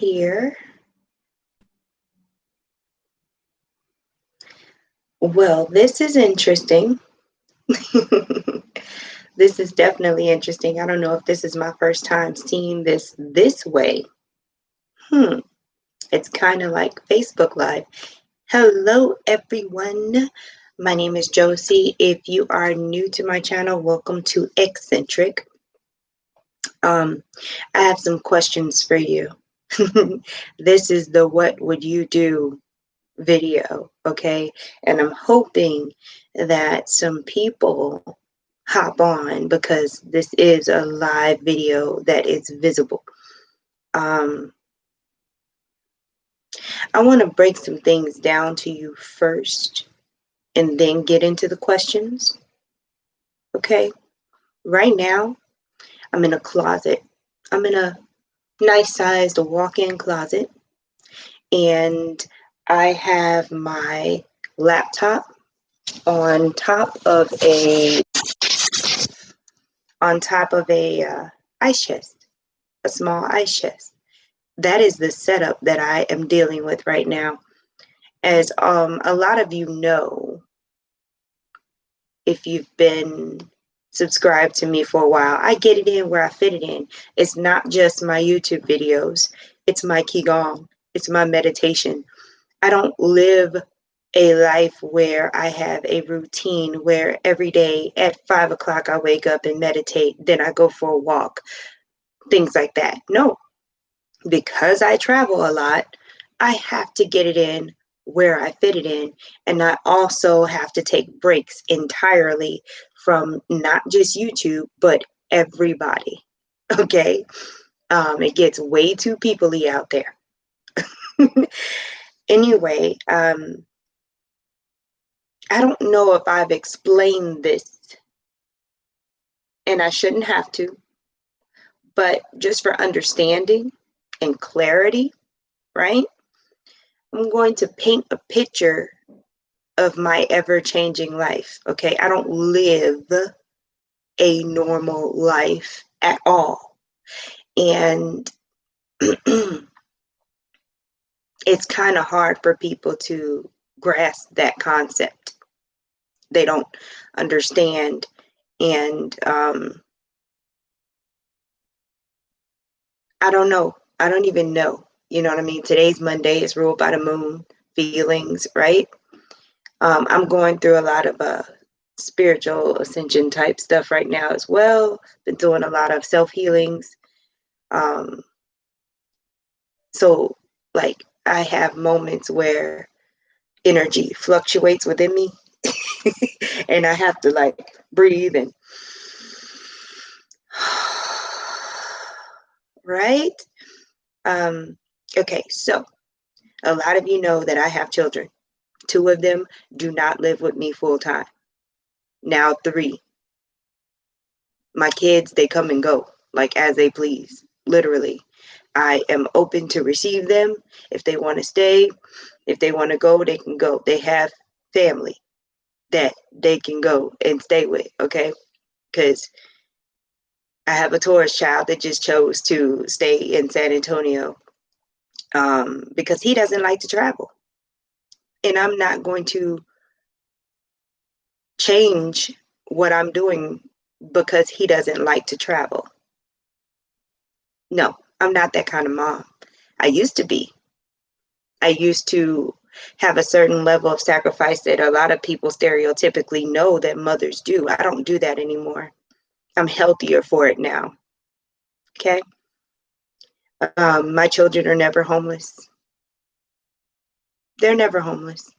here. Well, this is interesting. This is definitely interesting. I don't know if this is my first time seeing this way. Hmm. It's kind of like Facebook Live. Hello, everyone. My name is Josie. If you are new to my channel, welcome to Eccentric. I have some questions for you. This is the what would you do video, okay? And I'm hoping that some people hop on because this is a live video that is visible. I want to break some things down to you first and then get into the questions, okay? Right now, I'm in a closet. I'm in a nice sized walk-in closet, and I have my laptop on top of a ice chest, a small ice chest. That is the setup that I am dealing with right now. As a lot of you know, if you've been subscribed to me for a while, I get it in where I fit it in. It's not just my YouTube videos. It's my Qigong. It's my meditation. I don't live a life where I have a routine where every day at 5 o'clock I wake up and meditate, then I go for a walk, things like that. No, because I travel a lot, I have to get it in where I fit it in. And I also have to take breaks entirely from not just YouTube, but everybody. Okay. It gets way too people-y out there. Anyway, I don't know if I've explained this, and I shouldn't have to, but just for understanding and clarity, right? I'm going to paint a picture of my ever-changing life, okay? I don't live a normal life at all. And it's kind of hard for people to grasp that concept. They don't understand. And I don't know. I don't even know. You know what I mean? Today's Monday. It's ruled by the moon, feelings, right? I'm going through a lot of spiritual ascension type stuff right now as well. Been doing a lot of self-healings. So like I have moments where energy fluctuates within me and I have to like breathe and right? Okay, so a lot of you know that I have children. 2 of them do not live with me full time. Now 3. My kids, they come and go like as they please, literally. I am open to receive them. If they want to stay, if they want to go, they can go. They have family that they can go and stay with, okay? Because I have a Taurus child that just chose to stay in San Antonio because he doesn't like to travel. And I'm not going to change what I'm doing because he doesn't like to travel. No, I'm not that kind of mom. I used to be. I used to have a certain level of sacrifice that a lot of people stereotypically know that mothers do. I don't do that anymore. I'm healthier for it now. Okay. My children are never homeless. They're never homeless.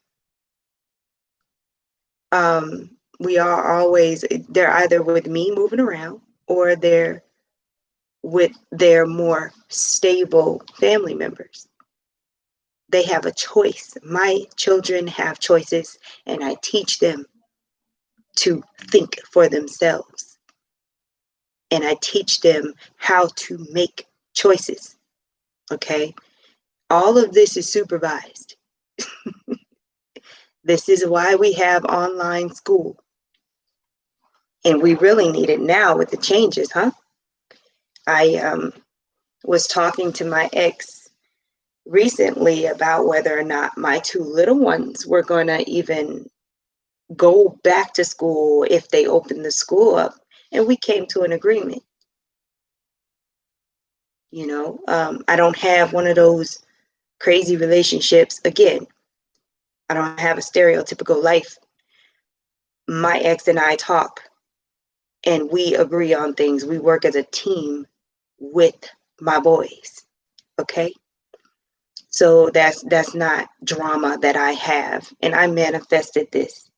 We are always, they're either with me moving around or they're with their more stable family members. They have a choice. My children have choices, and I teach them to think for themselves. And I teach them how to make choices. Okay. All of this is supervised. This is why we have online school. And we really need it now with the changes, huh? I was talking to my ex recently about whether or not my two little ones were going to even go back to school if they opened the school up. And we came to an agreement. I don't have one of those crazy relationships. Again, I don't have a stereotypical life. My ex and I talk and we agree on things. We work as a team with my boys. Okay. So that's not drama that I have. And I manifested this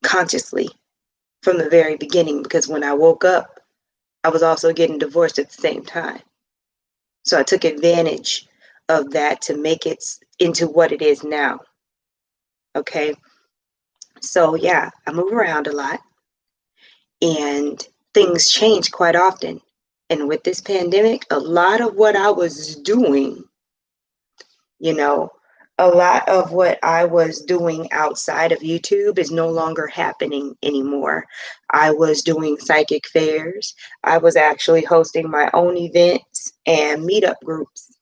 consciously from the very beginning, because when I woke up, I was also getting divorced at the same time. So I took advantage of that to make it into what it is now. Okay. So yeah, I move around a lot and things change quite often. And with this pandemic, a lot of what I was doing, you know, a lot of what I was doing outside of YouTube is no longer happening anymore. I was doing psychic fairs. I was actually hosting my own events and meetup groups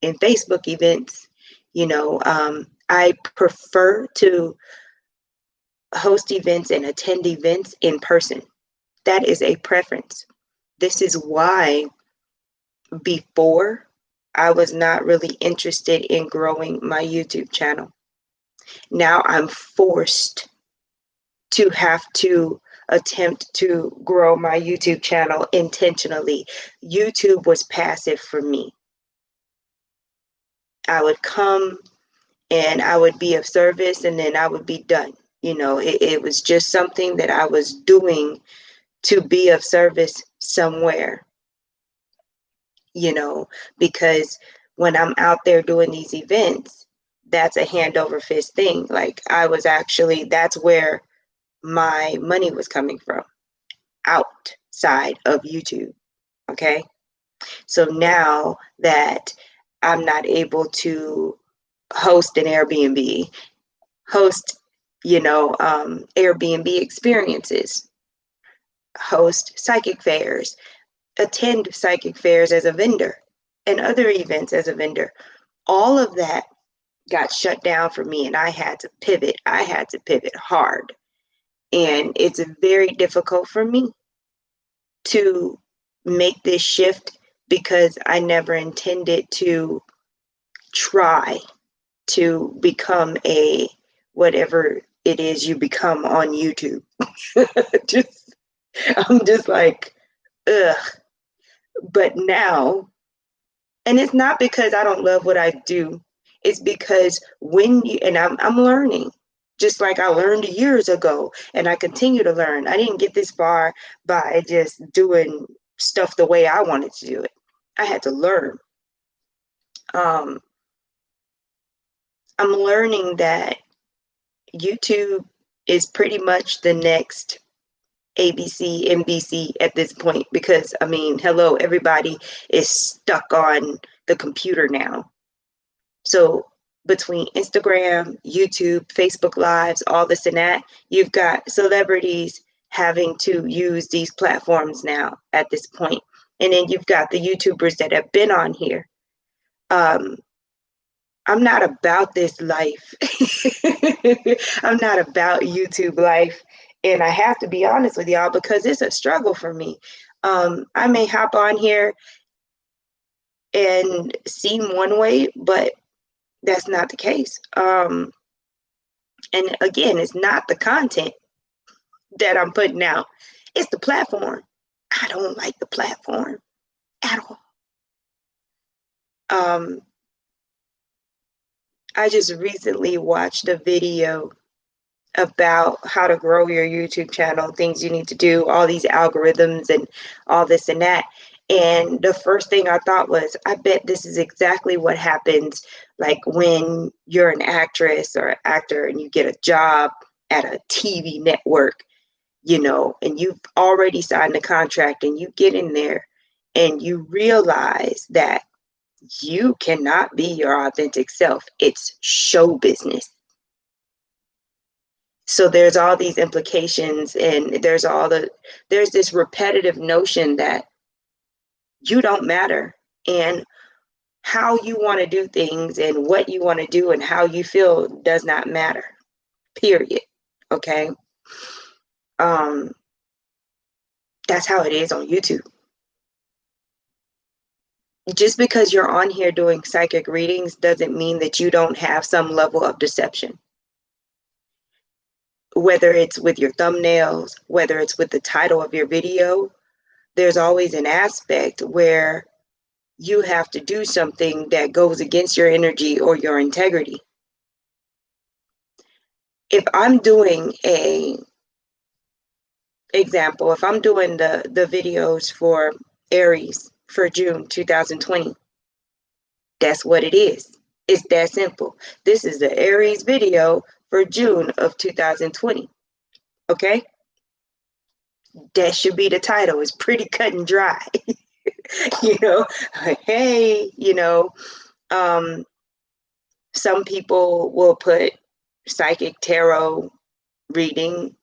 and Facebook events. I prefer to host events and attend events in person. That is a preference. This is why before I was not really interested in growing my YouTube channel. Now I'm forced to have to attempt to grow my YouTube channel intentionally. YouTube was passive for me. I would come and I would be of service and then I would be done. It was just something that I was doing to be of service somewhere, because when I'm out there doing these events, that's a hand over fist thing. Like that's where my money was coming from, outside of YouTube. Okay. So now that I'm not able to host an Airbnb, host, Airbnb experiences, host psychic fairs, attend psychic fairs as a vendor and other events as a vendor, all of that got shut down for me and I had to pivot. I had to pivot hard. And it's very difficult for me to make this shift because I never intended to try to become a whatever it is you become on YouTube. I'm just like, ugh. But now, and it's not because I don't love what I do. It's because I'm learning, just like I learned years ago, and I continue to learn. I didn't get this far by just doing stuff the way I wanted to do it. I had to learn. I'm learning that YouTube is pretty much the next ABC, NBC at this point, because hello, everybody is stuck on the computer now. So between Instagram, YouTube, Facebook Lives, all this and that, you've got celebrities having to use these platforms now at this point. And then you've got the YouTubers that have been on here. I'm not about this life. I'm not about YouTube life. And I have to be honest with y'all because it's a struggle for me. I may hop on here and seem one way, but that's not the case. And again, it's not the content that I'm putting out. It's the platform. I don't like the platform at all. I just recently watched a video about how to grow your YouTube channel, things you need to do, all these algorithms and all this and that. And the first thing I thought was, I bet this is exactly what happens like when you're an actress or an actor and you get a job at a TV network, and you've already signed a contract and you get in there and you realize that you cannot be your authentic self. It's show business. So there's all these implications and there's this repetitive notion that you don't matter. And How you want to do things and what you want to do and how you feel does not matter. Period. Okay? Um, that's how it is on YouTube. Just because you're on here doing psychic readings doesn't mean that you don't have some level of deception. Whether it's with your thumbnails, whether it's with the title of your video, there's always an aspect where you have to do something that goes against your energy or your integrity. If I'm doing if I'm doing the videos for Aries for June 2020, that's what it is. It's that simple. This is the Aries video for June of 2020. Okay? That should be the title. It's pretty cut and dry. you know, hey, some people will put psychic tarot reading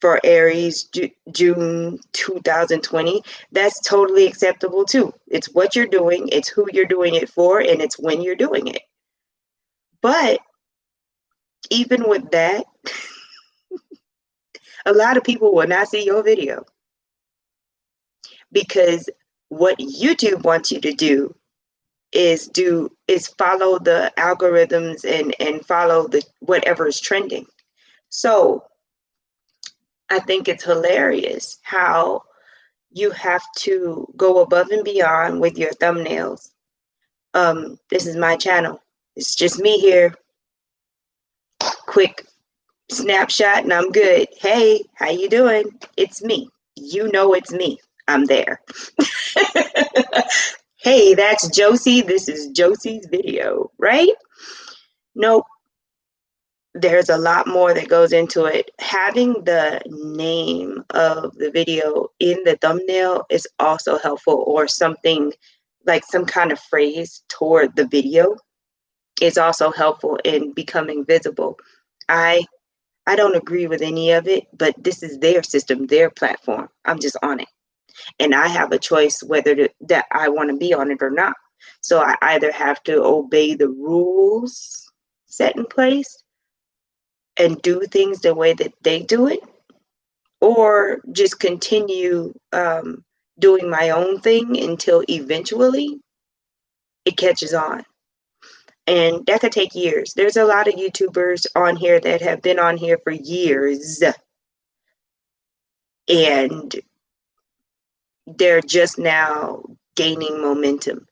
for Aries June 2020. That's totally acceptable too. It's what you're doing, it's who you're doing it for, and it's when you're doing it. But even with that, a lot of people will not see your video because what YouTube wants you to do is follow the algorithms and follow the whatever is trending. So I think it's hilarious how you have to go above and beyond with your thumbnails. This is my channel. It's just me here. Quick snapshot and I'm good. Hey, how you doing? It's me. You know it's me. I'm there. Hey, that's Josie. This is Josie's video, right? Nope. There's a lot more that goes into it. Having the name of the video in the thumbnail is also helpful, or something like some kind of phrase toward the video is also helpful in becoming visible. I don't agree with any of it, but this is their system, their platform. I'm just on it. And I have a choice whether that I want to be on it or not. So I either have to obey the rules set in place and do things the way that they do it, or just continue doing my own thing until eventually it catches on. And that could take years. There's a lot of YouTubers on here that have been on here for years, and they're just now gaining momentum.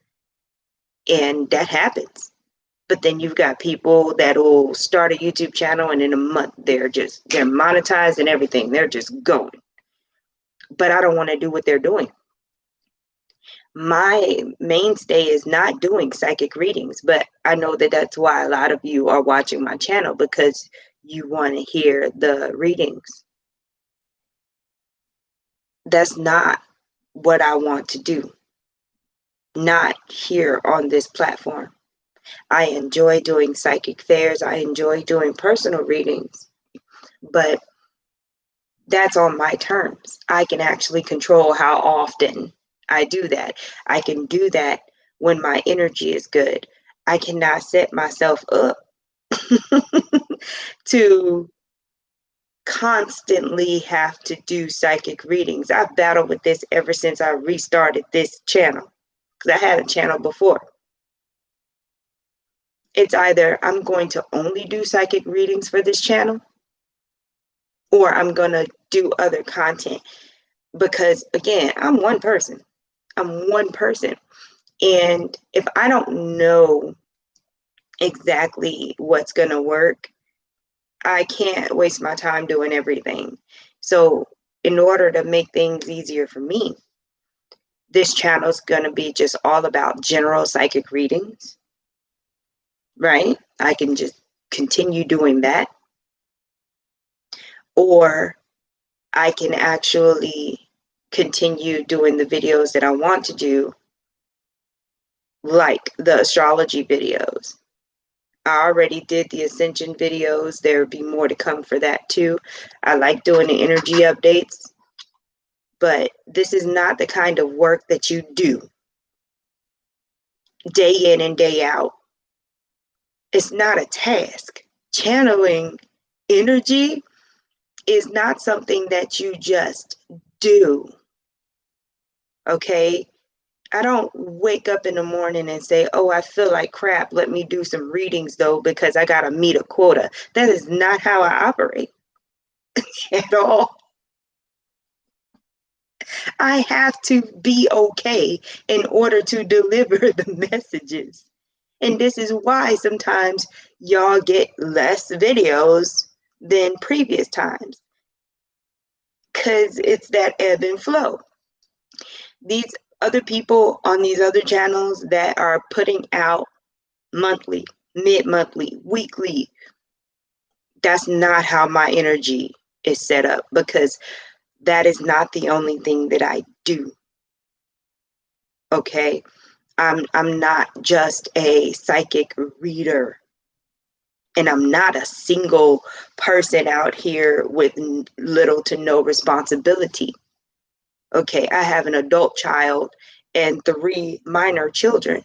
And that happens. But then you've got people that will start a YouTube channel and in a month they're monetized and everything. They're just going. But I don't want to do what they're doing. My mainstay is not doing psychic readings, but I know that that's why a lot of you are watching my channel, because you want to hear the readings. That's not what I want to do. Not here on this platform. I enjoy doing psychic fairs. I enjoy doing personal readings, but that's on my terms. I can actually control how often I do that. I can do that when my energy is good. I cannot set myself up to constantly have to do psychic readings. I've battled with this ever since I restarted this channel, because I had a channel before. It's either I'm going to only do psychic readings for this channel, or I'm going to do other content, because again, I'm one person. I'm one person. And if I don't know exactly what's going to work, I can't waste my time doing everything. So in order to make things easier for me, this channel is going to be just all about general psychic readings, right? I can just continue doing that. Or I can actually continue doing the videos that I want to do, like the astrology videos. I already did the ascension videos. There will be more to come for that too. I like doing the energy updates, but this is not the kind of work that you do day in and day out. It's not a task. Channeling energy is not something that you just do. Okay? I don't wake up in the morning and say, oh, I feel like crap. Let me do some readings though, because I got to meet a quota. That is not how I operate at all. I have to be okay in order to deliver the messages. And this is why sometimes y'all get less videos than previous times, because it's that ebb and flow. These other people on these other channels that are putting out monthly, mid-monthly, weekly, that's not how my energy is set up, because that is not the only thing that I do. Okay? I'm not just a psychic reader, and I'm not a single person out here with little to no responsibility. Okay, I have an adult child and 3 minor children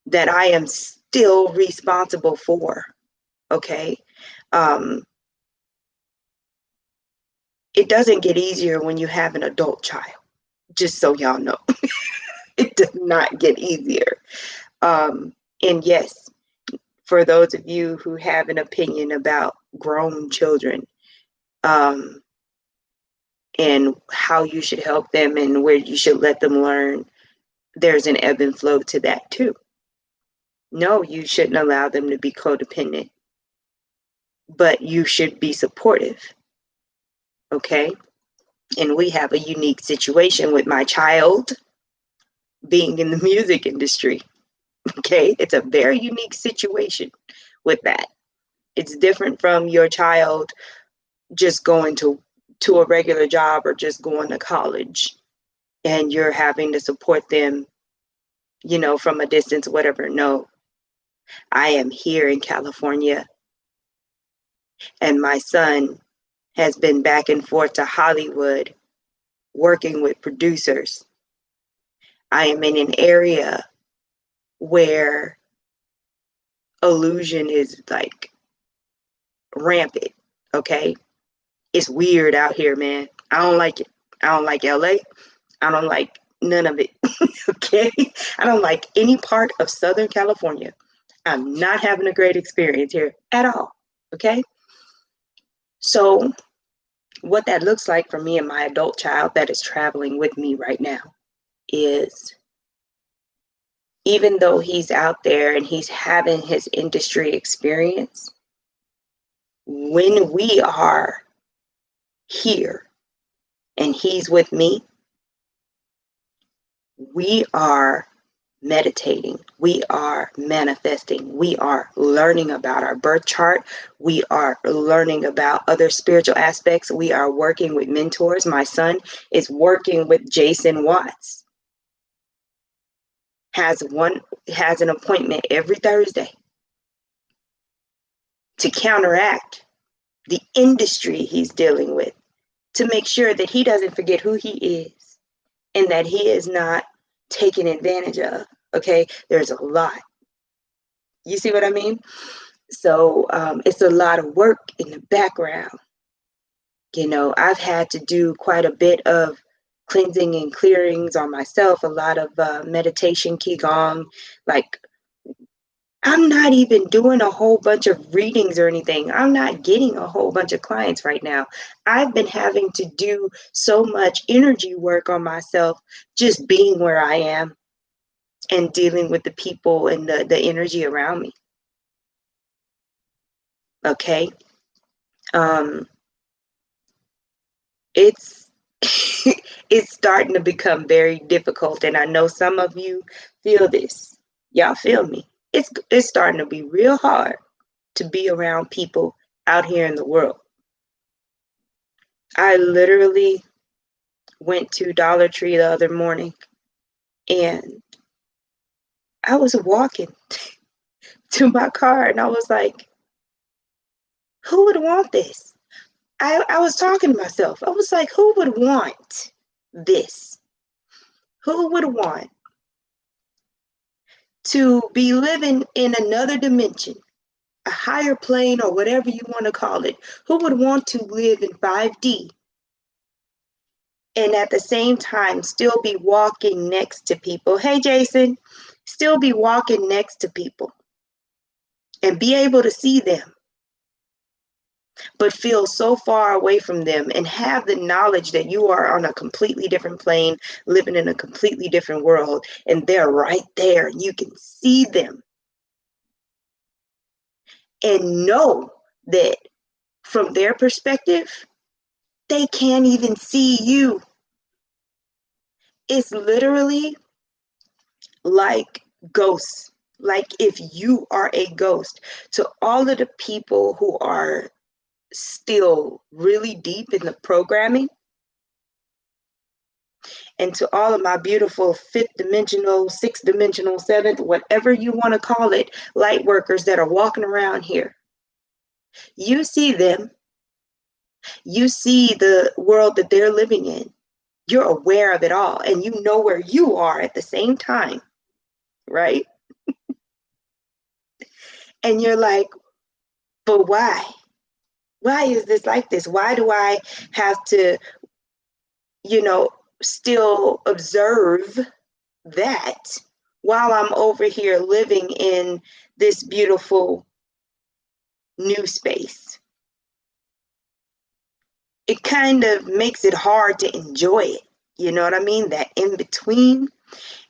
that I am still responsible for. Okay. It doesn't get easier when you have an adult child, just so y'all know. It does not get easier. And yes, for those of you who have an opinion about grown children, and how you should help them and where you should let them learn, there's an ebb and flow to that too. No, you shouldn't allow them to be codependent, but you should be supportive. Okay? And we have a unique situation with my child being in the music industry. Okay? It's a very unique situation with that. It's different from your child just going to a regular job or just going to college, and you're having to support them, from a distance, whatever. No, I am here in California, and my son has been back and forth to Hollywood working with producers. I am in an area where illusion is like rampant. Okay? It's weird out here, man. I don't like it. I don't like LA. I don't like none of it. Okay? I don't like any part of Southern California. I'm not having a great experience here at all. Okay? So, what that looks like for me and my adult child that is traveling with me right now is, even though he's out there and he's having his industry experience, when we are here and he's with me, we are meditating, we are manifesting, we are learning about our birth chart, we are learning about other spiritual aspects, we are working with mentors. My son is working with Jason Watts, has an appointment every Thursday to counteract the industry he's dealing with, to make sure that he doesn't forget who he is and that he is not taken advantage of. Okay, there's a lot. You see what I mean? So it's a lot of work in the background. I've had to do quite a bit of cleansing and clearings on myself, a lot of meditation, qigong. Like, I'm not even doing a whole bunch of readings or anything. I'm not getting a whole bunch of clients right now. I've been having to do so much energy work on myself, just being where I am and dealing with the people and the energy around me. Okay. It's it's starting to become very difficult, and I know some of you feel this. Y'all feel me? It's starting to be real hard to be around people out here in the world. I literally went to Dollar Tree the other morning, and I was walking to my car, and I was like, who would want this? I was talking to myself. I was like, who would want this? Who would want to be living in another dimension, a higher plane, or whatever you want to call it. Who would want to live in 5D and at the same time still be walking next to people? Hey, Jason, still be walking next to people and be able to see them, but feel so far away from them and have the knowledge that you are on a completely different plane, living in a completely different world, and they're right there. You can see them and know that from their perspective, they can't even see you. It's literally like ghosts. Like if you are a ghost. To all of the people who are still really deep in the programming, and to all of my beautiful fifth dimensional, sixth dimensional, seventh, whatever you want to call it, light workers that are walking around here, you see them. You see the world that they're living in. You're aware of it all, and you know where you are at the same time, right? And you're like, but why? Why is this like this? Why do I have to, you know, still observe that while I'm over here living in this beautiful new space? It kind of makes it hard to enjoy it. You know what I mean? That in between.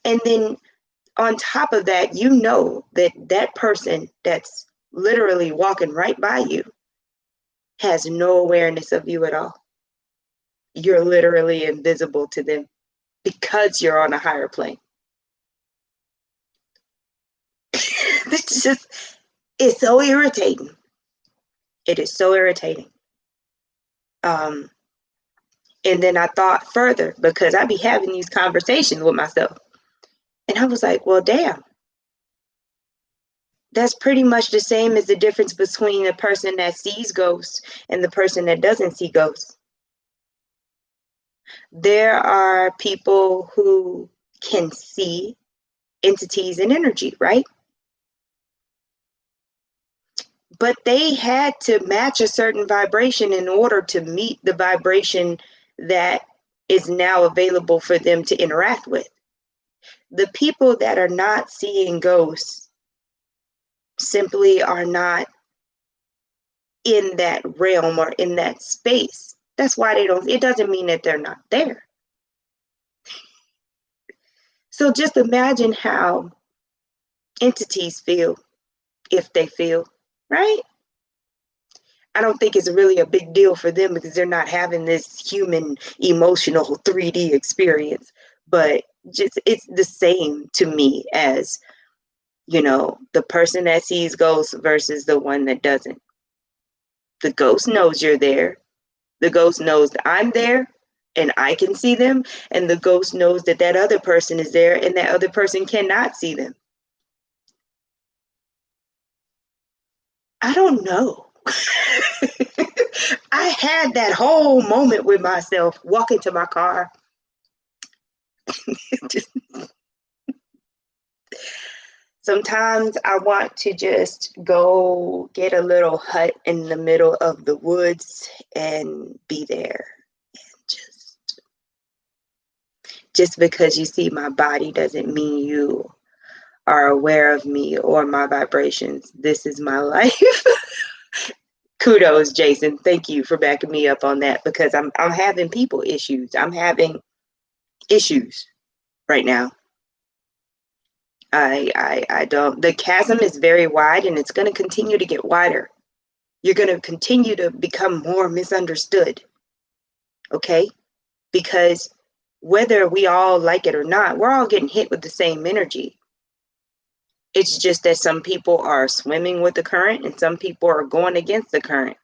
And then on top of that, you know that that person that's literally walking right by you has no awareness of you at all. You're literally invisible to them because you're on a higher plane. It's just, it's so irritating. It is so irritating. And then I thought further because I be having these conversations with myself. And I was like, well, damn. That's pretty much the same as the difference between the person that sees ghosts and the person that doesn't see ghosts. There are people who can see entities and energy, right? But they had to match a certain vibration in order to meet the vibration that is now available for them to interact with. The people that are not seeing ghosts simply are not in that realm or in that space. That's why they don't, it doesn't mean that they're not there. So just imagine how entities feel if they feel, right? I don't think it's really a big deal for them because they're not having this human emotional 3D experience. But just it's the same to me as, you know, the person that sees ghosts versus the one that doesn't. The ghost knows you're there. The ghost knows that I'm there and I can see them. And the ghost knows that that other person is there and that other person cannot see them. I don't know. I had that whole moment with myself walking to my car. Just, sometimes I want to just go get a little hut in the middle of the woods and be there. And just because you see my body doesn't mean you are aware of me or my vibrations. This is my life. Kudos, Jason. Thank you for backing me up on that because I'm having people issues. I'm having issues right now. I don't, the chasm is very wide and it's going to continue to get wider. You're going to continue to become more misunderstood. Okay? Because whether we all like it or not, we're all getting hit with the same energy. It's just that some people are swimming with the current and some people are going against the current.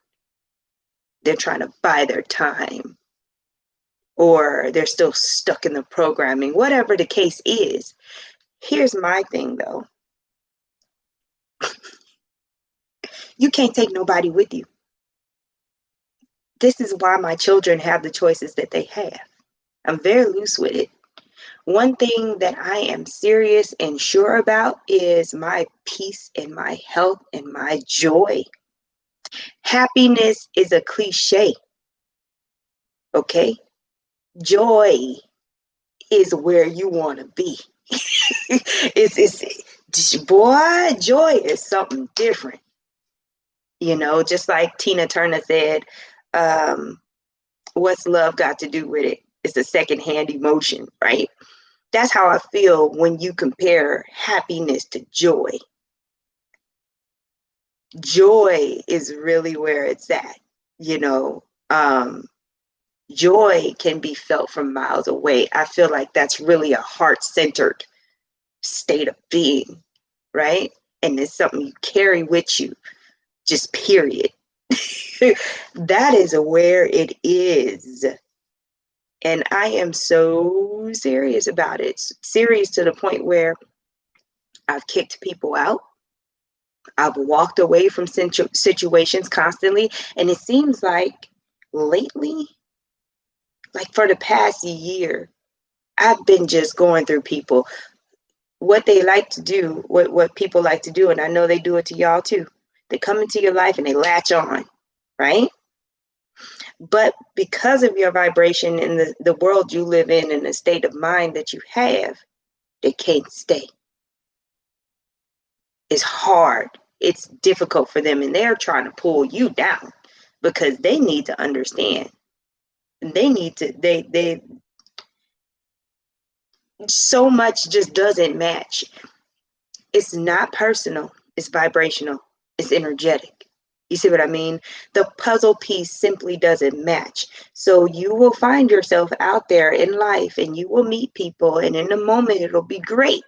They're trying to buy their time, or they're still stuck in the programming, whatever the case is. Here's my thing though. You can't take nobody with you. This is why my children have the choices that they have. I'm very loose with it. One thing that I am serious and sure about is my peace and my health and my joy. Happiness is a cliche, okay? Joy is where you want to be. Boy, joy is something different. Just like Tina Turner said, um, what's love got to do with it? It's a secondhand emotion, right? That's how I feel when you compare happiness to joy. Joy is really where it's at, you know. Joy can be felt from miles away. I feel like that's really a heart-centered state of being, right? And it's something you carry with you, just period. That is where it is. And I am so serious about it. Serious to the point where I've kicked people out. I've walked away from situations constantly. And it seems like lately, like for the past year, I've been just going through people, what they like to do, what people like to do. And I know they do it to y'all too. They come into your life and they latch on, right? But because of your vibration and the world you live in and the state of mind that you have, they can't stay. It's hard. It's difficult for them, and they're trying to pull you down because they need to understand. They need to, they, so much just doesn't match. It's not personal, it's vibrational, it's energetic. You see what I mean? The puzzle piece simply doesn't match. So you will find yourself out there in life and you will meet people, and in a moment it'll be great.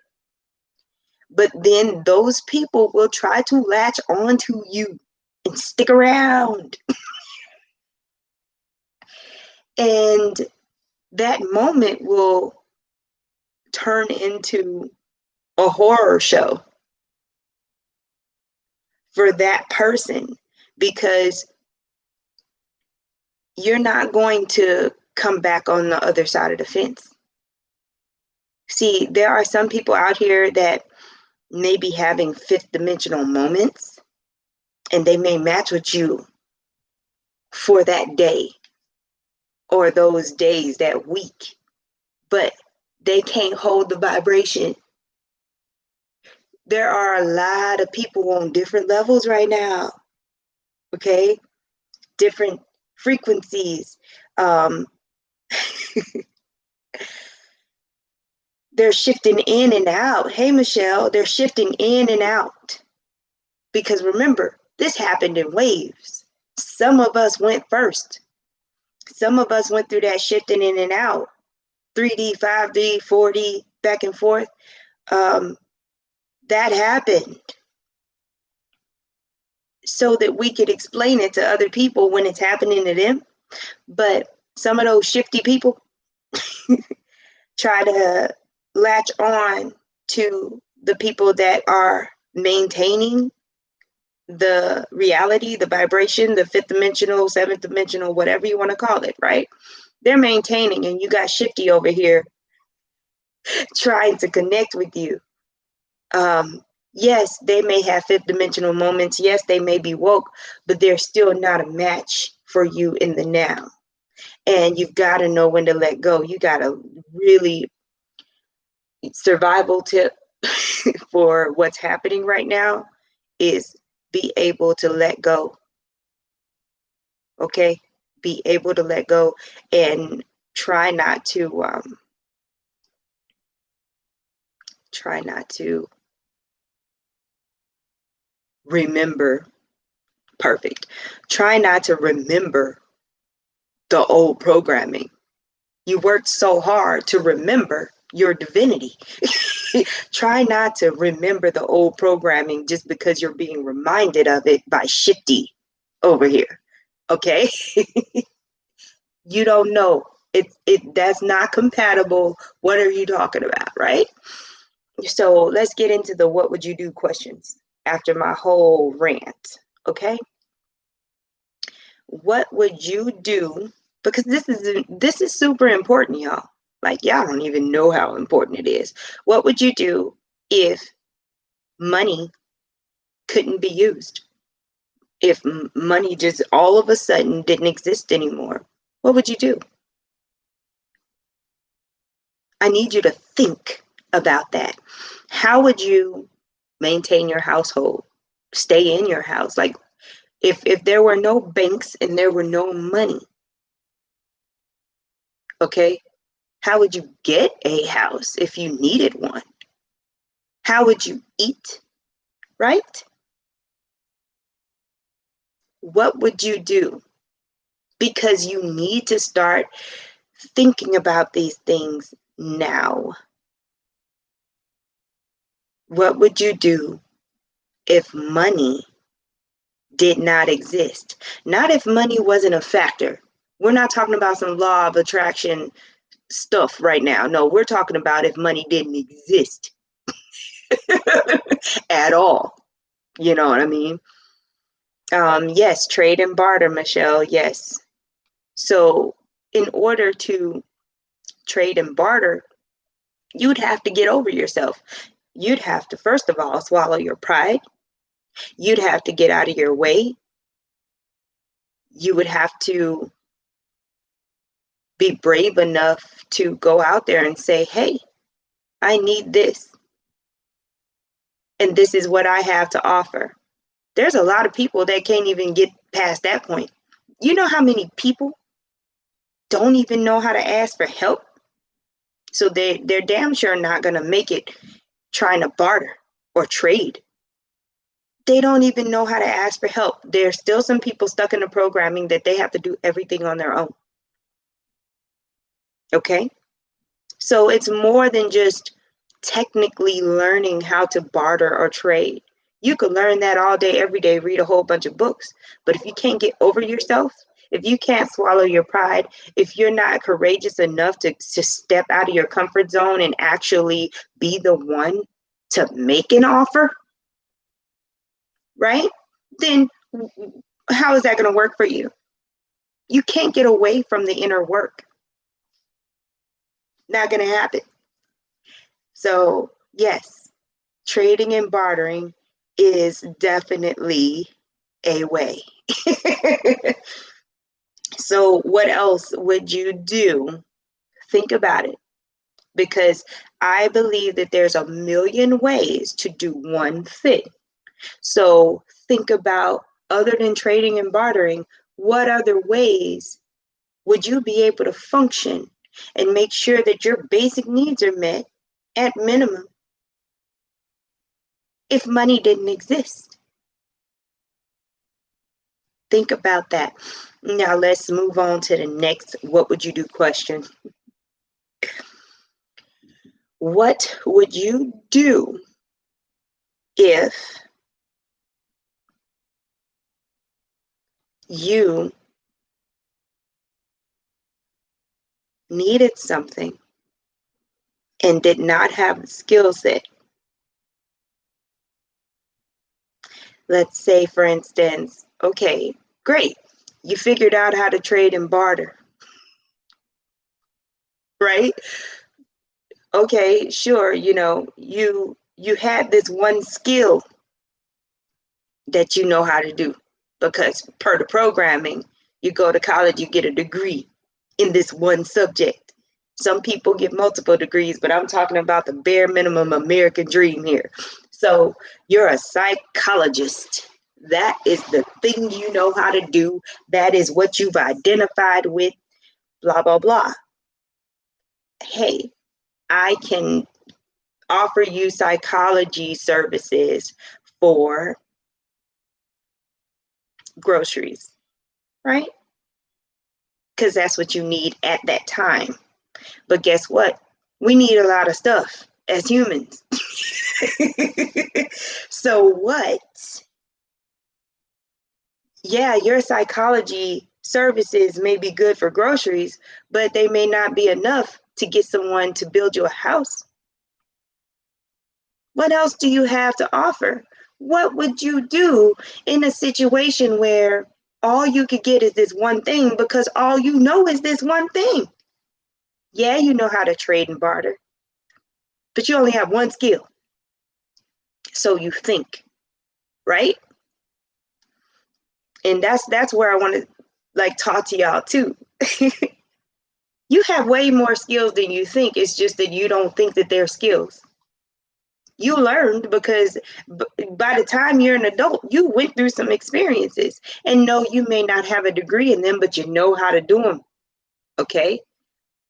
But then those people will try to latch onto you and stick around. And that moment will turn into a horror show for that person, because you're not going to come back on the other side of the fence. See, there are some people out here that may be having fifth dimensional moments, and they may match with you for that day or those days, that week, but they can't hold the vibration. There are a lot of people on different levels right now, okay? Different frequencies. They're shifting in and out. Hey, Michelle, they're shifting in and out. Because remember, this happened in waves. Some of us went first. Some of us went through that shifting in and out. 3D, 5D, 4D, back and forth. That happened so that we could explain it to other people when it's happening to them. But some of those shifty people try to latch on to the people that are maintaining the reality, the vibration, the fifth dimensional, seventh dimensional, whatever you want to call it, right? They're maintaining, and you got shifty over here trying to connect with you. Yes, they may have fifth dimensional moments. Yes, they may be woke, but they're still not a match for you in the now. And you've got to know when to let go. You got to really, survival tip for what's happening right now is be able to let go. Okay? Be able to let go and try not to remember. Perfect. Try not to remember the old programming. You worked so hard to remember your divinity. Try not to remember the old programming just because you're being reminded of it by shifty over here. Okay? You don't know. That's not compatible. What are you talking about, right? So let's get into the what would you do questions after my whole rant. Okay? What would you do? Because this is super important, y'all. Like, y'all don't even know how important it is. What would you do if money couldn't be used? If money just all of a sudden didn't exist anymore? What would you do? I need you to think about that. How would you maintain your household? Stay in your house? Like, if there were no banks and there were no money, okay, how would you get a house if you needed one? How would you eat, right? What would you do? Because you need to start thinking about these things now. What would you do if money did not exist? Not if money wasn't a factor. We're not talking about some law of attraction stuff right now. No, we're talking about if money didn't exist at all. You know what I mean? Yes, trade and barter, Michelle. Yes. So, in order to trade and barter, you'd have to get over yourself. You'd have to, first of all, swallow your pride. You'd have to get out of your way. You would have to be brave enough to go out there and say, hey, I need this. And this is what I have to offer. There's a lot of people that can't even get past that point. You know how many people don't even know how to ask for help? So they're damn sure not going to make it trying to barter or trade. They don't even know how to ask for help. There's still some people stuck in the programming that they have to do everything on their own. Okay? So it's more than just technically learning how to barter or trade. You could learn that all day, every day, read a whole bunch of books. But if you can't get over yourself, if you can't swallow your pride, if you're not courageous enough to step out of your comfort zone and actually be the one to make an offer, right? Then how is that going to work for you? You can't get away from the inner work. Not going to happen. So, yes, trading and bartering is definitely a way. So, what else would you do? Think about it, because I believe that there's a million ways to do one thing. So, think about, other than trading and bartering, what other ways would you be able to function and make sure that your basic needs are met at minimum if money didn't exist? Think about that. Now let's move on to the next what would you do question. What would you do if you needed something and did not have the skill set? Let's say, for instance, okay, great. You figured out how to trade and barter, right? Okay, sure, you had this one skill that you know how to do, because per the programming, you go to college, you get a degree in this one subject. Some people get multiple degrees, but I'm talking about the bare minimum American dream here. So you're a psychologist. That is the thing you know how to do. That is what you've identified with, blah, blah, blah. Hey, I can offer you psychology services for groceries, right? Because that's what you need at that time. But guess what? We need a lot of stuff as humans. So what? Yeah, your psychology services may be good for groceries, but they may not be enough to get someone to build you a house. What else do you have to offer? What would you do in a situation where all you could get is this one thing, because all you know is this one thing? Yeah, you know how to trade and barter, but you only have one skill. So you think, right? And that's where I want to like talk to y'all too. You have way more skills than you think. It's just that you don't think that they're skills. You learned because by the time you're an adult, you went through some experiences. And no, you may not have a degree in them, but you know how to do them. Okay?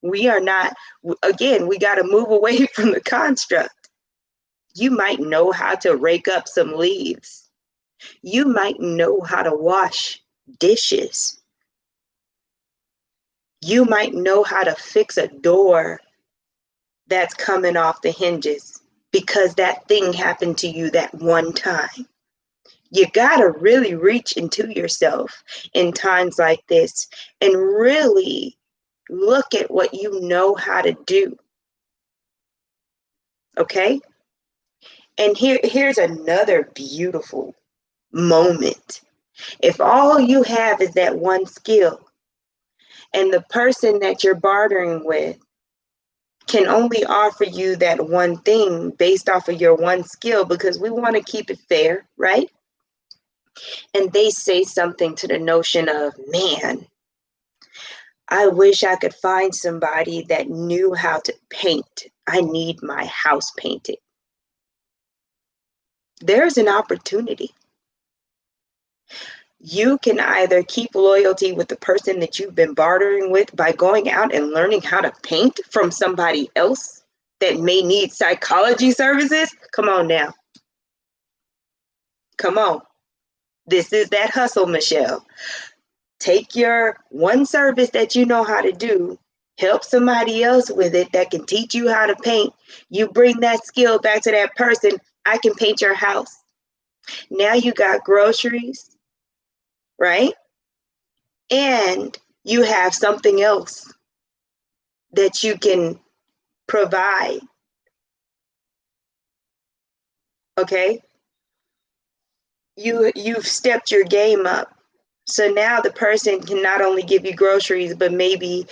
We are not, again, we got to move away from the construct. You might know how to rake up some leaves. You might know how to wash dishes. You might know how to fix a door that's coming off the hinges because that thing happened to you that one time. You got to really reach into yourself in times like this and really look at what you know how to do. Okay? And here's another beautiful moment. If all you have is that one skill and the person that you're bartering with can only offer you that one thing based off of your one skill because we want to keep it fair, right? And they say something to the notion of, man, I wish I could find somebody that knew how to paint. I need my house painted. There's an opportunity. You can either keep loyalty with the person that you've been bartering with by going out and learning how to paint from somebody else that may need psychology services. Come on now. Come on. This is that hustle, Michelle. Take your one service that you know how to do, help somebody else with it that can teach you how to paint. You bring that skill back to that person. I can paint your house. Now you got groceries, right? And you have something else that you can provide. Okay? You've stepped your game up. So now the person can not only give you groceries, but maybe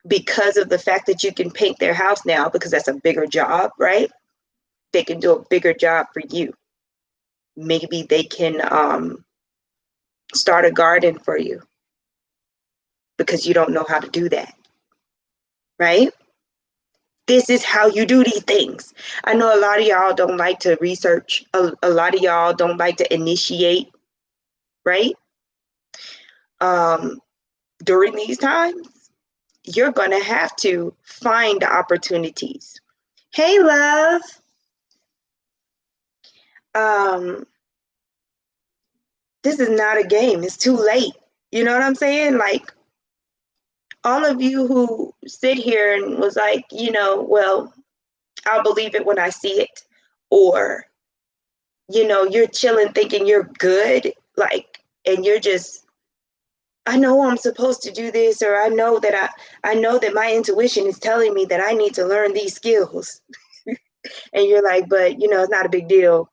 because of the fact that you can paint their house now, because that's a bigger job, right? They can do a bigger job for you. Maybe they can start a garden for you because you don't know how to do that, right? This is how you do these things. I know a lot of y'all don't like to research. A lot of y'all don't like to initiate, right? During these times, you're going to have to find opportunities. Hey, love. This is not a game. It's too late. You know what I'm saying? Like, all of you who sit here and was like, well, I'll believe it when I see it. Or, you're chilling thinking you're good. Like, and you're just, I know I'm supposed to do this, or I know that my intuition is telling me that I need to learn these skills. And you're like, but it's not a big deal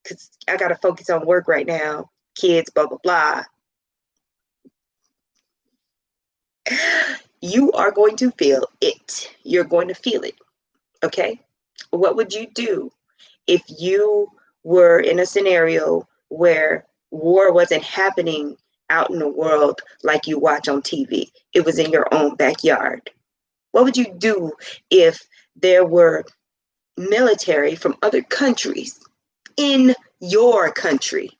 because I got to focus on work right now, kids, blah, blah, blah. You are going to feel it. You're going to feel it. Okay. What would you do if you were in a scenario where war wasn't happening out in the world like you watch on TV? It was in your own backyard. What would you do if there were military from other countries in your country?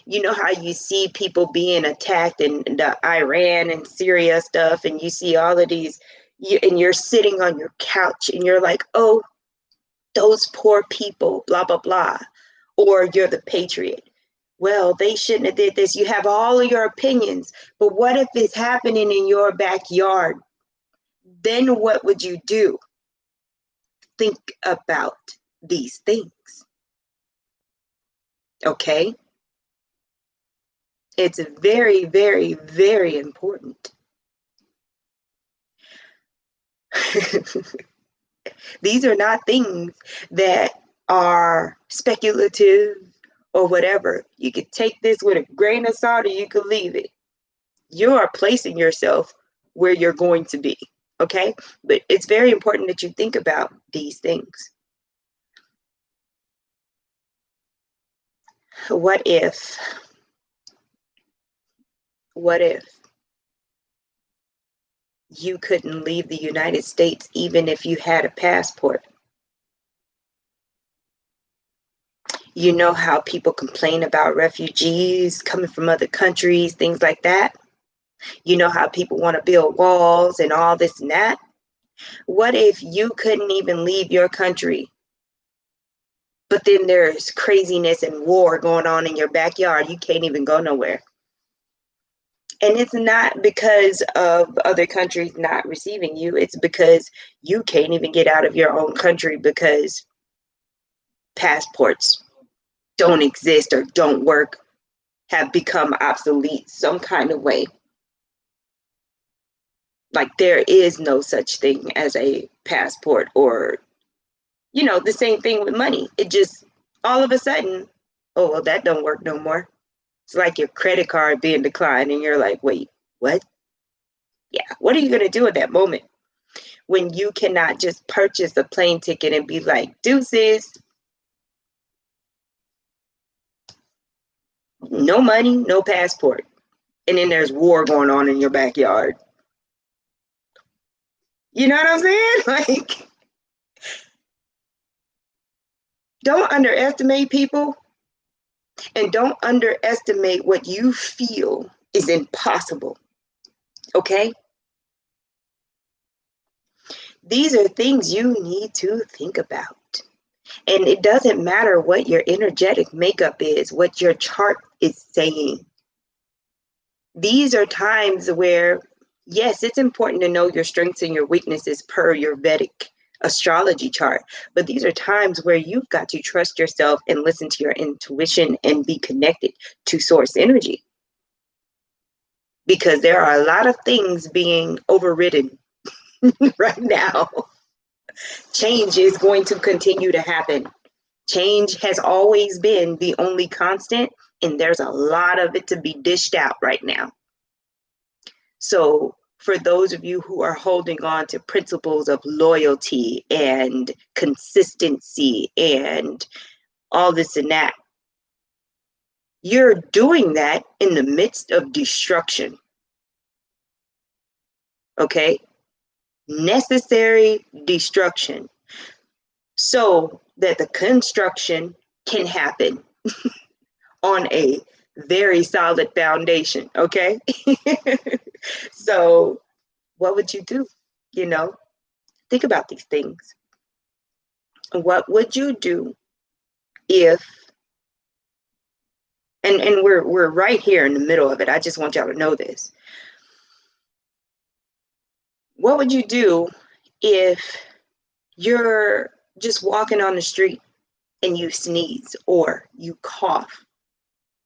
You know how you see people being attacked in the Iran and Syria stuff, and you see all of these, and you're sitting on your couch and you're like, oh, those poor people, blah, blah, blah. Or you're the patriot. Well, they shouldn't have did this. You have all of your opinions, but what if it's happening in your backyard? Then what would you do? Think about these things. Okay? It's very, very, very important. These are not things that are speculative or whatever. You could take this with a grain of salt or you could leave it. You are placing yourself where you're going to be. Okay? But it's very important that you think about these things. What if, what if you couldn't leave the United States even if you had a passport? You know how people complain about refugees coming from other countries, things like that? You know how people want to build walls and all this and that? What if you couldn't even leave your country, but then there's craziness and war going on in your backyard? You can't even go nowhere. And it's not because of other countries not receiving you, it's because you can't even get out of your own country because passports don't exist or don't work, have become obsolete some kind of way. Like there is no such thing as a passport, or, the same thing with money. It just all of a sudden, oh, well, that don't work no more. It's like your credit card being declined and you're like, wait, what? Yeah. What are you going to do at that moment when you cannot just purchase a plane ticket and be like, deuces, no money, no passport. And then there's war going on in your backyard. You know what I'm saying? Like, don't underestimate people, and don't underestimate what you feel is impossible. Okay? These are things you need to think about. And it doesn't matter what your energetic makeup is, what your chart is saying. These are times where, yes, it's important to know your strengths and your weaknesses per your Vedic astrology chart. But these are times where you've got to trust yourself and listen to your intuition and be connected to source energy. Because there are a lot of things being overridden right now. Change is going to continue to happen. Change has always been the only constant, and there's a lot of it to be dished out right now. So for those of you who are holding on to principles of loyalty and consistency and all this and that, you're doing that in the midst of destruction. Okay? Necessary destruction, so that the construction can happen on a very solid foundation. Okay? So what would you do? Think about these things. What would you do if, and we're right here in the middle of it. I just want y'all to know this. What would you do if you're just walking on the street and you sneeze or you cough?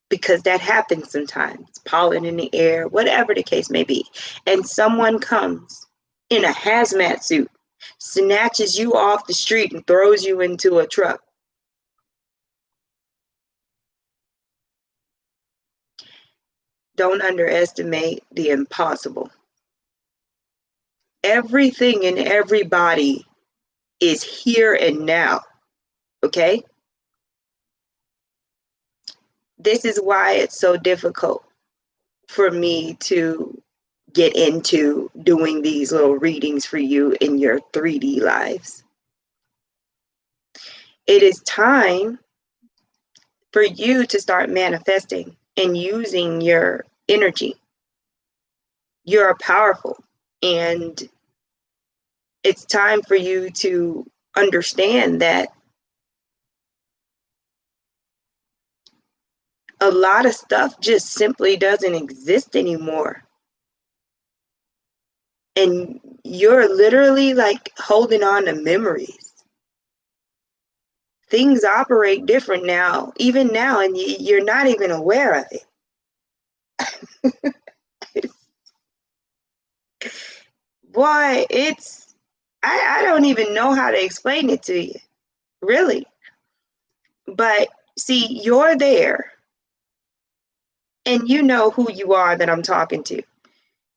Because that happens sometimes, pollen in the air, whatever the case may be. And someone comes in a hazmat suit, snatches you off the street and throws you into a truck. Don't underestimate the impossible. Everything and everybody is here and now. Okay? This is why it's so difficult for me to get into doing these little readings for you in your 3D lives. It is time for you to start manifesting and using your energy. You're powerful, and it's time for you to understand that a lot of stuff just simply doesn't exist anymore. And you're literally like holding on to memories. Things operate different now, even now, and you're not even aware of it. Boy, I don't even know how to explain it to you, really. But see, you're there, and you know who you are that I'm talking to.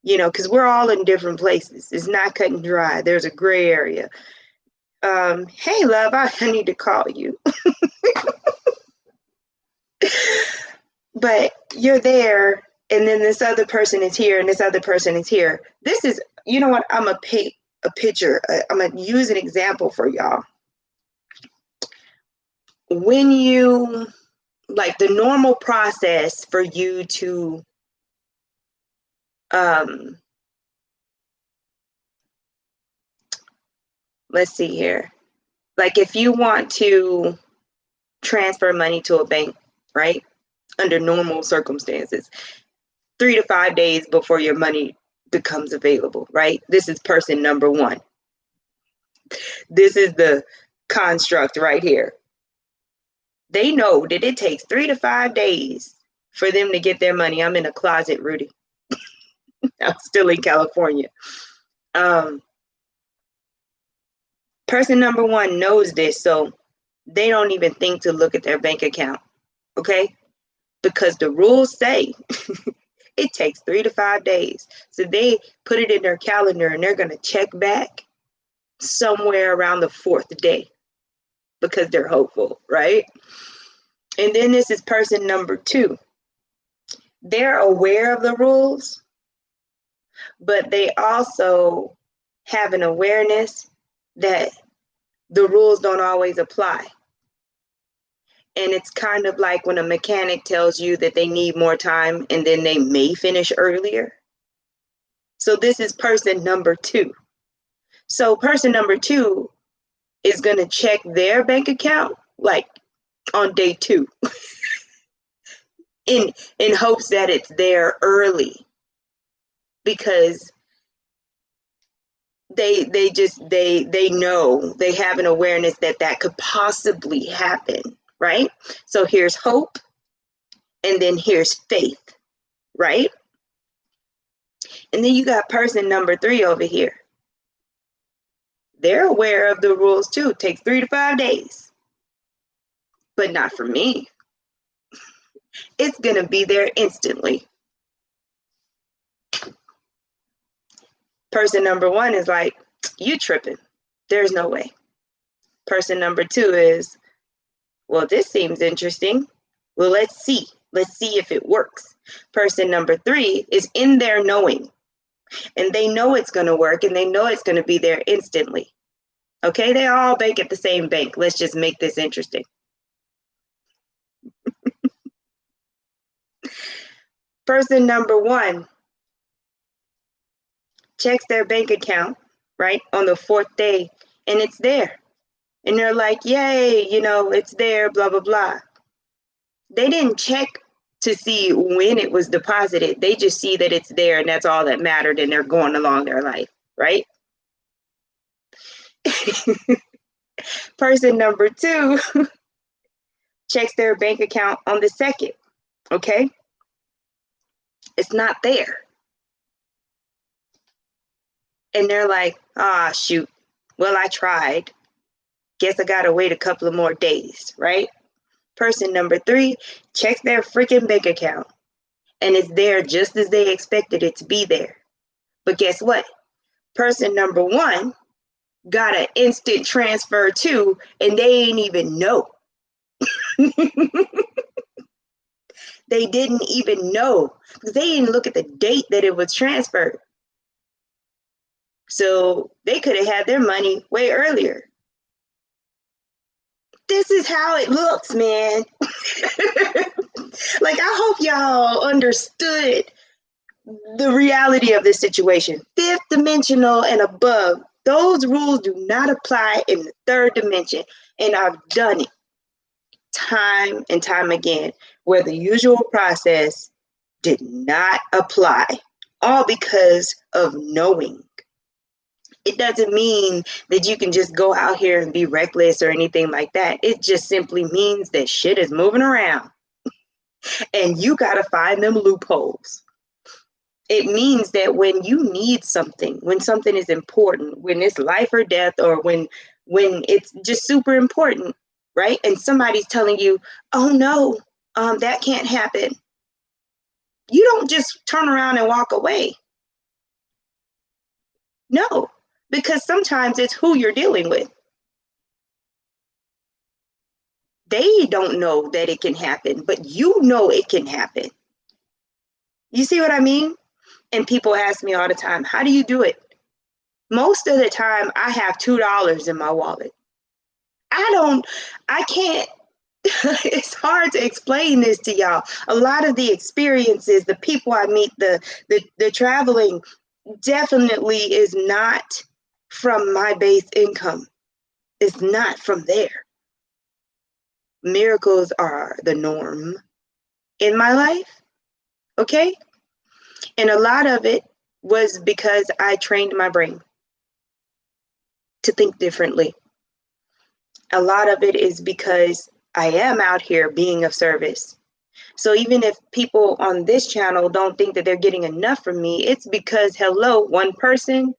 because we're all in different places. It's not cut and dry. There's a gray area. Hey, love, I need to call you. But you're there, and then this other person is here, and this other person is here. This is, you know what? I'm going to paint a picture. I'm going to use an example for y'all. When you, like the normal process for you to, let's see here. Like if you want to transfer money to a bank, right? Under normal circumstances, 3 to 5 days before your money becomes available, right? This is person number one. This is the construct right here. They know that it takes 3 to 5 days for them to get their money. I'm in a closet, Rudy. I'm still in California. Person number one knows this, so they don't even think to look at their bank account, okay? Because the rules say it takes 3 to 5 days. So they put it in their calendar and they're going to check back somewhere around the 4th day because they're hopeful, right? And then this is person number two. They're aware of the rules, but they also have an awareness that the rules don't always apply. And it's kind of like when a mechanic tells you that they need more time and then they may finish earlier. So this is person number two. So person number two is going to check their bank account like on day 2 in hopes that it's there early, because they know, they have an awareness that could possibly happen, right? So here's hope, and then here's faith, right? And then you got person number 3 over here. They're aware of the rules too. It takes 3 to 5 days, but not for me. It's going to be there instantly. Person number 1 is like, you tripping. There's no way. Person number 2 is, well, this seems interesting. Well, let's see. Let's see if it works. Person number 3 is in there knowing, and they know it's going to work, and they know it's going to be there instantly. Okay, they all bank at the same bank. Let's just make this interesting. Person number 1 checks their bank account, right, on the 4th day, and it's there. And they're like, yay, it's there, blah, blah, blah. They didn't check to see when it was deposited. They just see that it's there, and that's all that mattered, and they're going along their life, right? Person number 2 checks their bank account on the 2nd, okay? It's not there. And they're like, shoot, well, I tried. Guess I gotta wait a couple of more days, right? Person number 3 checks their freaking bank account, and it's there just as they expected it to be there. But guess what? Person number 1 got an instant transfer too, and they ain't even know. They didn't even know because they didn't look at the date that it was transferred. So they could have had their money way earlier. This is how it looks, man. Like, I hope y'all understood the reality of this situation. 5th dimensional and above, those rules do not apply in the 3rd dimension. And I've done it time and time again where the usual process did not apply, all because of knowing. It doesn't mean that you can just go out here and be reckless or anything like that. It just simply means that shit is moving around and you got to find them loopholes. It means that when you need something, when something is important, when it's life or death, or when it's just super important, right? And somebody's telling you, oh no, that can't happen. You don't just turn around and walk away. No, because sometimes it's who you're dealing with. They don't know that it can happen, but you know it can happen. You see what I mean? And people ask me all the time, how do you do it? Most of the time, I have $2 in my wallet. I can't, it's hard to explain this to y'all. A lot of the experiences, the people I meet, the traveling definitely is not from my base income. It's not from there. Miracles are the norm in my life, okay? And a lot of it was because I trained my brain to think differently. A lot of it is because I am out here being of service. So even if people on this channel don't think that they're getting enough from me, it's because, hello, one person.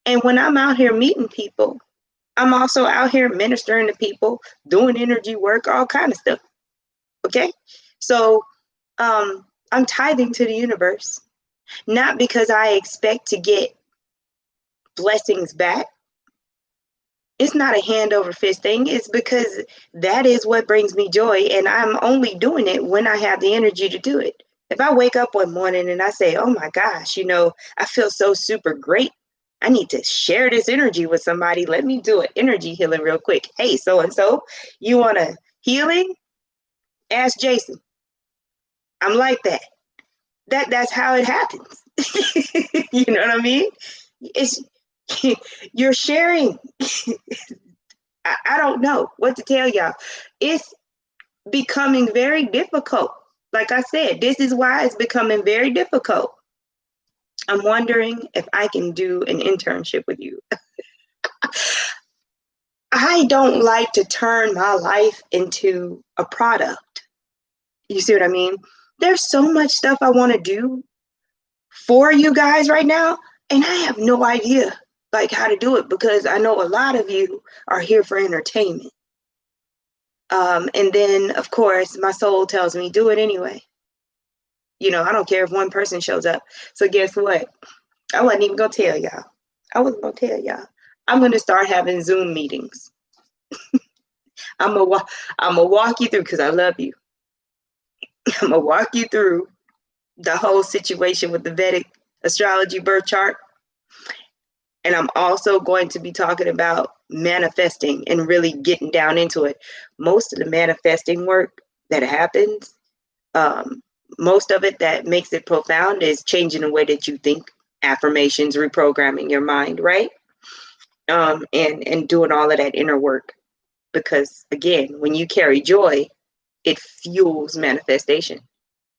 And when I'm out here meeting people, I'm also out here ministering to people, doing energy work, all kind of stuff. Okay? So I'm tithing to the universe, not because I expect to get blessings back. It's not a hand over fist thing. It's because that is what brings me joy. And I'm only doing it when I have the energy to do it. If I wake up one morning and I say, oh my gosh, I feel so super great. I need to share this energy with somebody. Let me do an energy healing real quick. Hey, so and so, you want a healing? Ask Jason. I'm like that. That's how it happens. You know what I mean? It's you're sharing. I don't know what to tell y'all. It's becoming very difficult. Like I said, this is why it's becoming very difficult. I'm wondering if I can do an internship with you. I don't like to turn my life into a product. You see what I mean? There's so much stuff I want to do for you guys right now, and I have no idea like how to do it because I know a lot of you are here for entertainment. And then, of course, my soul tells me, do it anyway. I don't care if one person shows up. So guess what? I wasn't even going to tell y'all. I wasn't going to tell y'all. I'm going to start having Zoom meetings. I'm going to walk you through because I love you. I'm going to walk you through the whole situation with the Vedic astrology birth chart. And I'm also going to be talking about manifesting and really getting down into it. Most of the manifesting work that happens, most of it that makes it profound is changing the way that you think, affirmations, reprogramming your mind, right? And doing all of that inner work. Because again, when you carry joy, it fuels manifestation.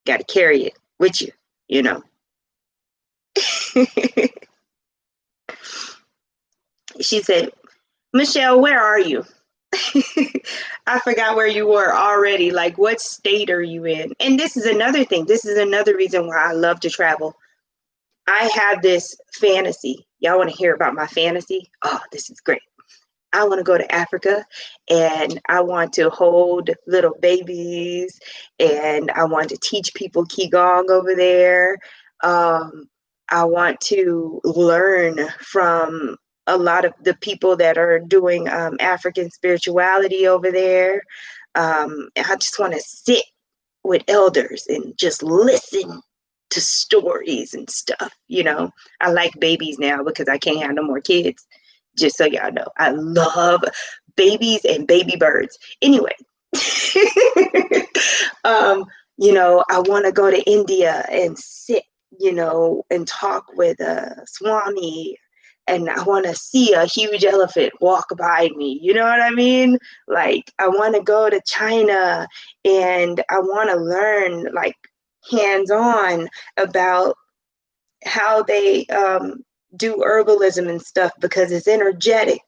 Got to carry it with you, you know. She said, Michelle, where are you? I forgot where you were already. Like, what state are you in? And this is another thing. This is another reason why I love to travel. I have this fantasy. Y'all want to hear about my fantasy? Oh, this is great. I want to go to Africa and I want to hold little babies and I want to teach people Qigong over there. I want to learn from a lot of the people that are doing African spirituality over there. I just want to sit with elders and just listen to stories and stuff. I like babies now because I can't have no more kids. Just so y'all know, I love babies and baby birds. Anyway, I want to go to India and sit, and talk with a Swami. And I want to see a huge elephant walk by me. You know what I mean? Like, I want to go to China and I want to learn, like, hands-on about how they do herbalism and stuff because it's energetic,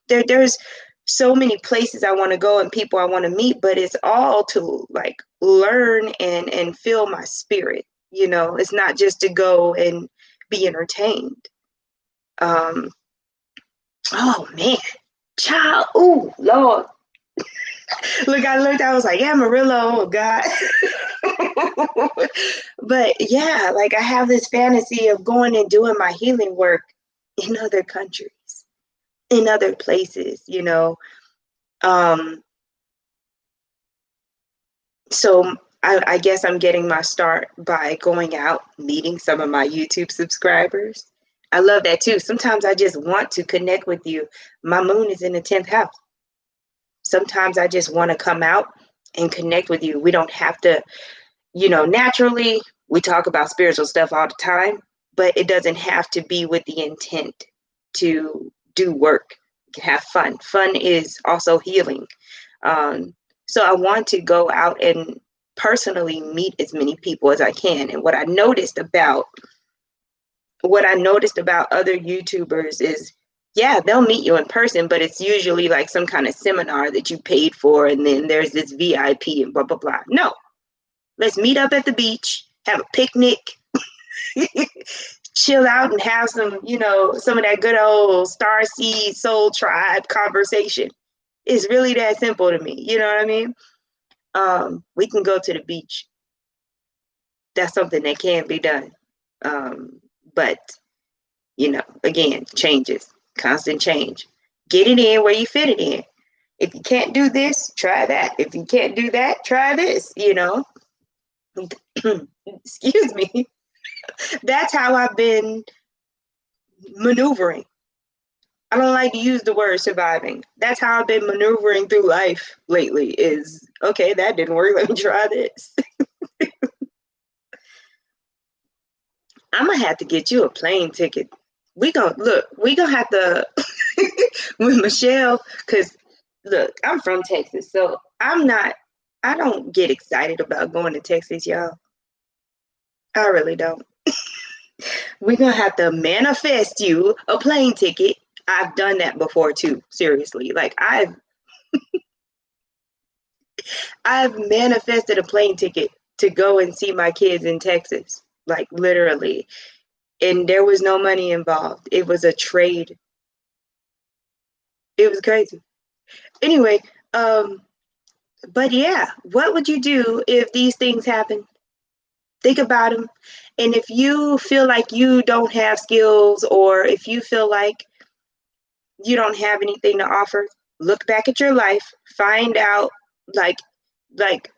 there's so many places I want to go and people I want to meet, but it's all to like learn and feel my spirit. It's not just to go and be entertained. Oh man, child. Oh Lord. Look, I was like, Amarillo, oh God. But yeah, like I have this fantasy of going and doing my healing work in other countries, in other places, you know. Um, so I guess I'm getting my start by going out, meeting some of my YouTube subscribers. I love that too. Sometimes I just want to connect with you. My moon is in the 10th house. Sometimes I just want to come out and connect with you. We don't have to, naturally, we talk about spiritual stuff all the time, but it doesn't have to be with the intent to do work. You can have fun. Fun is also healing. Um, so I want to go out and personally meet as many people as I can. And what I noticed about other YouTubers is, yeah, they'll meet you in person, but it's usually like some kind of seminar that you paid for, and then there's this VIP and blah blah blah. No, let's meet up at the beach, have a picnic, chill out, and have some of that good old Star Seed Soul Tribe conversation. It's really that simple to me. You know what I mean? We can go to the beach. That's something that can be done. But again, changes, constant change. Get it in where you fit it in. If you can't do this, try that. If you can't do that, try this, Excuse me. That's how I've been maneuvering. I don't like to use the word surviving. That's how I've been maneuvering through life lately is, okay, that didn't work. Let me try this. I'm going to have to get you a plane ticket. We gonna have to with Michelle, because look, I'm from Texas, so I don't get excited about going to Texas, y'all. I really don't. We're gonna have to manifest you a plane ticket. I've done that before too, seriously. Like I've manifested a plane ticket to go and see my kids in Texas, like literally. And there was no money involved. It was a trade. It was crazy. Anyway, but yeah, what would you do if these things happen? Think about them. And if you feel like you don't have skills, or if you feel like you don't have anything to offer, look back at your life, find out, like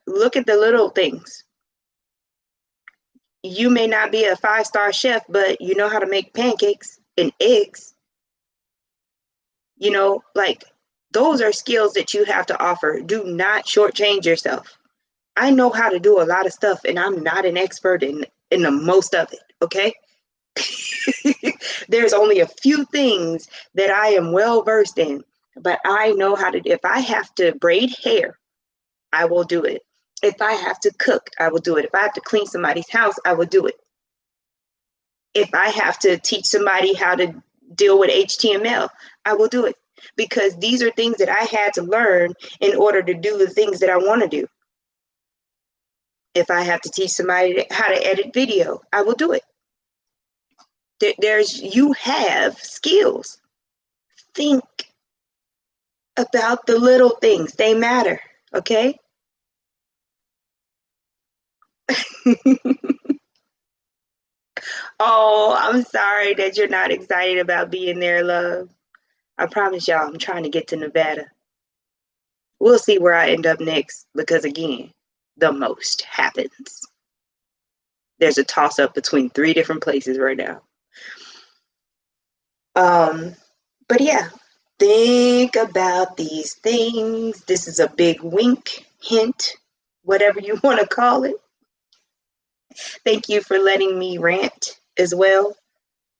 look at the little things. You may not be a 5-star chef, but you know how to make pancakes and eggs. Like those are skills that you have to offer. Do not shortchange yourself. I know how to do a lot of stuff, and I'm not an expert in the most of it, okay? There's only a few things that I am well versed in, but I know how to. If I have to braid hair, I will do it. If I have to cook, I will do it. If I have to clean somebody's house, I will do it. If I have to teach somebody how to deal with HTML, I will do it, because these are things that I had to learn in order to do the things that I want to do. If I have to teach somebody how to edit video, I will do it. You have skills. Think about the little things. They matter, okay? Oh, I'm sorry that you're not excited about being there, love. I promise y'all, I'm trying to get to Nevada. We'll see where I end up next, because again, the most happens. There's a toss up between 3 different places right now. But yeah, think about these things. This is a big wink, hint, whatever you want to call it. Thank you for letting me rant as well.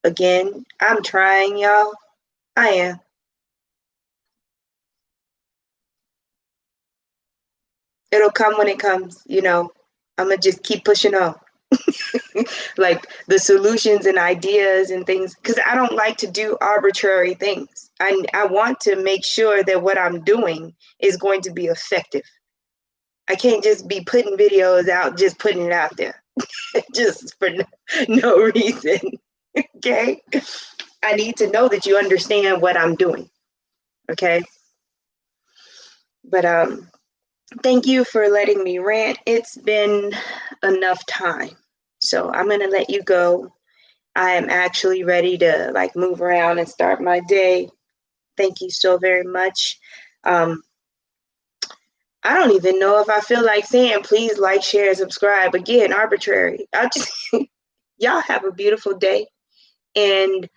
Again, I'm trying, y'all. I am. It'll come when it comes, I'm going to just keep pushing on. Like the solutions and ideas and things, because I don't like to do arbitrary things. I want to make sure that what I'm doing is going to be effective. I can't just be putting videos out, just putting it out there, just for no reason. Okay? I need to know that you understand what I'm doing. Okay? But thank you for letting me rant. It's been enough time. So I'm going to let you go. I am actually ready to like move around and start my day. Thank you so very much. Um, I don't even know if I feel like saying please like, share, and subscribe. Again, arbitrary. I just y'all have a beautiful day and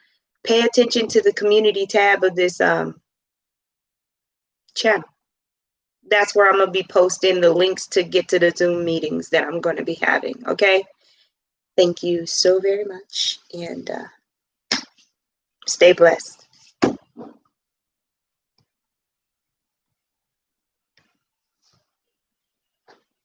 pay attention to the community tab of this channel. That's where I'm gonna be posting the links to get to the Zoom meetings that I'm going to be having. Okay. Thank you so very much and stay blessed.